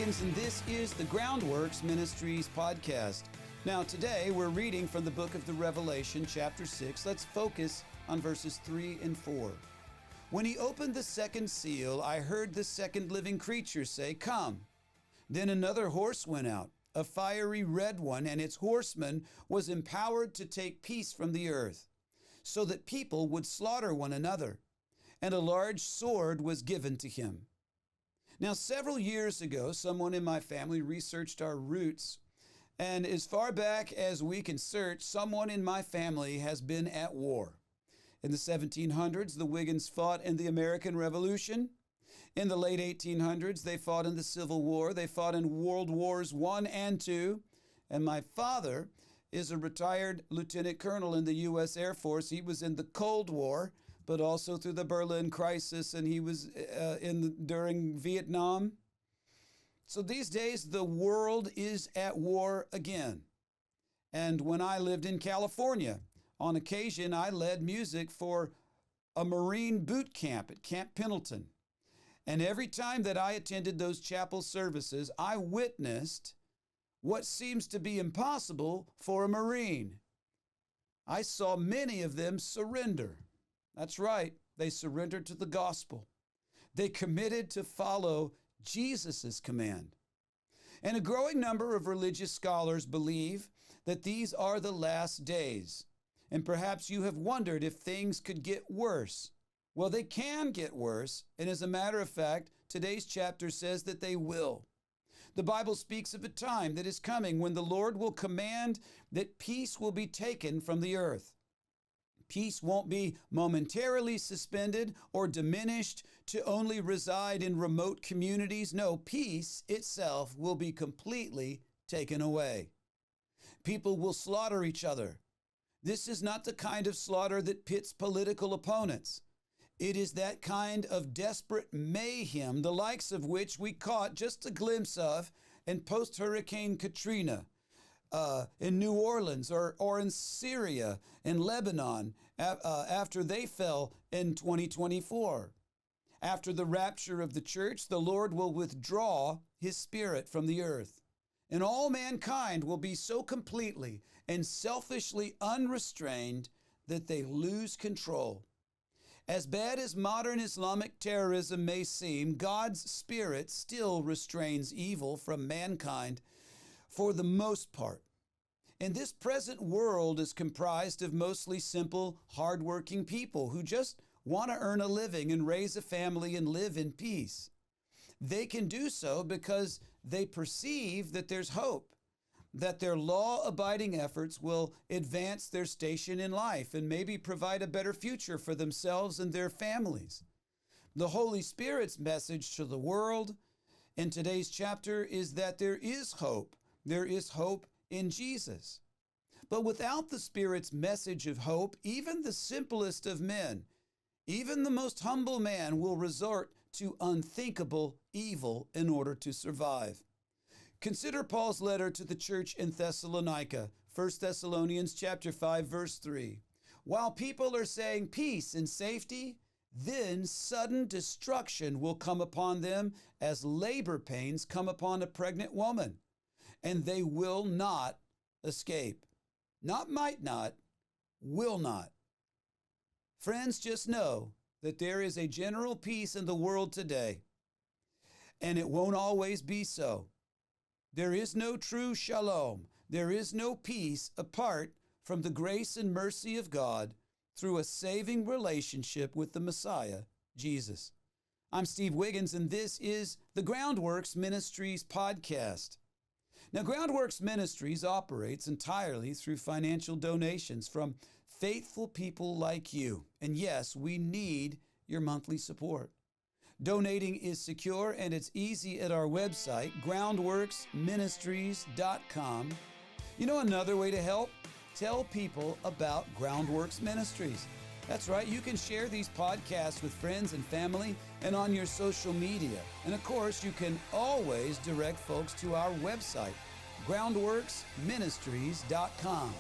Wiggins, and this is the Groundworks Ministries podcast. Now, today we're reading from the book of the Revelation, chapter 6. Let's focus on verses 3 and 4. When he opened the second seal, I heard the second living creature say, "Come." Then another horse went out, a fiery red one, and its horseman was empowered to take peace from the earth, so that people would slaughter one another. And a large sword was given to him. Now, several years ago, someone in my family researched our roots, and as far back as we can search, someone in my family has been at war. In the 1700s, the Wiggins fought in the American Revolution. In the late 1800s, they fought in the Civil War. They fought in World Wars I and II. And my father is a retired lieutenant colonel in the U.S. Air Force. He was in the Cold War, but also through the Berlin crisis, and he was during Vietnam. So these days, the world is at war again. And when I lived in California, on occasion, I led music for a Marine boot camp at Camp Pendleton. And every time that I attended those chapel services, I witnessed what seems to be impossible for a Marine. I saw many of them surrender. That's right, they surrendered to the gospel. They committed to follow Jesus' command. And a growing number of religious scholars believe that these are the last days. And perhaps you have wondered if things could get worse. Well, they can get worse, and as a matter of fact, today's chapter says that they will. The Bible speaks of a time that is coming when the Lord will command that peace will be taken from the earth. Peace won't be momentarily suspended or diminished to only reside in remote communities. No, peace itself will be completely taken away. People will slaughter each other. This is not the kind of slaughter that pits political opponents. It is that kind of desperate mayhem, the likes of which we caught just a glimpse of in post-Hurricane Katrina. In New Orleans or in Syria, in Lebanon, after they fell in 2024. After the rapture of the church, the Lord will withdraw his spirit from the earth. And all mankind will be so completely and selfishly unrestrained that they lose control. As bad as modern Islamic terrorism may seem, God's spirit still restrains evil from mankind for the most part. And this present world is comprised of mostly simple, hardworking people who just want to earn a living and raise a family and live in peace. They can do so because they perceive that there's hope, that their law-abiding efforts will advance their station in life and maybe provide a better future for themselves and their families. The Holy Spirit's message to the world in today's chapter is that there is hope. There is hope in Jesus. But without the Spirit's message of hope, even the simplest of men, even the most humble man will resort to unthinkable evil in order to survive. Consider Paul's letter to the church in Thessalonica, 1 Thessalonians chapter 5, verse 3. While people are saying peace and safety, then sudden destruction will come upon them as labor pains come upon a pregnant woman, and they will not escape. Not might not, will not. Friends, just know that there is a general peace in the world today, and it won't always be so. There is no true shalom. There is no peace apart from the grace and mercy of God through a saving relationship with the Messiah, Jesus. I'm Steve Wiggins, and this is the Groundworks Ministries podcast. Now, Groundworks Ministries operates entirely through financial donations from faithful people like you. And yes, we need your monthly support. Donating is secure and it's easy at our website, groundworksministries.com. You know another way to help? Tell people about Groundworks Ministries. That's right, you can share these podcasts with friends and family and on your social media. And of course, you can always direct folks to our website, groundworksministries.com.